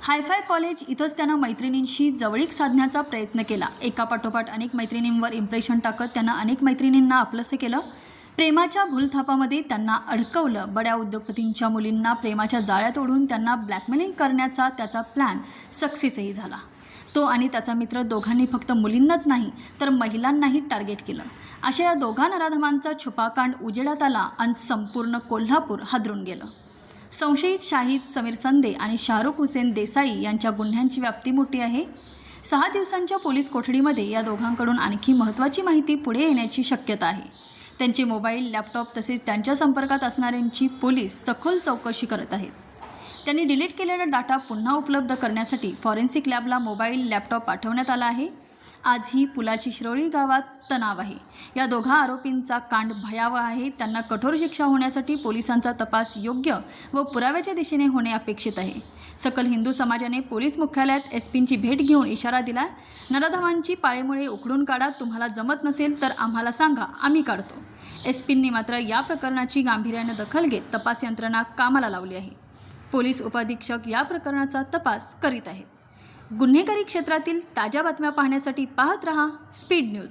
Hi fi college इथंच त्यानं मैत्रिणींशी जवळीक साधण्याचा प्रयत्न केला। एकापाठोपाठ अनेक मैत्रिणींवर इम्प्रेशन टाकत त्यानं अनेक मैत्रिणींना आपलंसं केलं। प्रेमाच्या भूलथापामध्ये त्यांना अडकवलं। बड्या उद्योगपतींच्या मुलींना प्रेमाच्या जाळ्यात ओढून त्यांना ब्लॅकमेलिंग करण्याचा त्याचा प्लॅन सक्सेसही झाला। तो आणि त्याचा मित्र दोघांनी फक्त मुलींनाच नाही तर महिलांनाही टार्गेट केलं। अशा या दोघा नराधमांचा छुपाकांड उजेडात आला आणि संपूर्ण कोल्हापूर हादरून गेलं। संशयित शाहिद समीर संदे आणि शाहरुख हुसेन देसाई यांच्या गुन्ह्यांची व्याप्ती मोठी आहे। 6 दिवसांच्या पोलीस कोठडीमध्ये या दोघांकडून आणखी महत्त्वाची माहिती पुढे येण्याची शक्यता आहे। त्यांचे मोबाईल, लॅपटॉप तसेच त्यांच्या संपर्कात असणाऱ्यांची पोलीस सखोल चौकशी करत आहेत। त्यांनी डिलीट केलेला डाटा पुन्हा उपलब्ध करण्यासाठी फॉरेन्सिक लॅबला मोबाईल, लॅपटॉप पाठवण्यात आला आहे। आजही पुलाची शिरोळी गावात तणाव आहे। या दोघा आरोपींचा कांड भयावह आहे। त्यांना कठोर शिक्षा होण्यासाठी पोलिसांचा तपास योग्य व पुराव्याच्या दिशेने होणे अपेक्षित आहे। सकल हिंदू समाजाने पोलीस मुख्यालयात एसपींची भेट घेऊन इशारा दिला। नराधमांची पाळेमुळे उखडून काढा, तुम्हाला जमत नसेल तर आम्हाला सांगा, आम्ही काढतो। एसपींनी मात्र या प्रकरणाची गांभीर्याने दखल घेत तपास यंत्रणा कामाला लावली आहे। पोलीस उपअधीक्षक या प्रकरणाचा तपास करीत आहेत। गुन्हेगारी क्षेत्रातील ताज्या बातम्या पाहण्यासाठी पाहत रहा स्पीड न्यूज।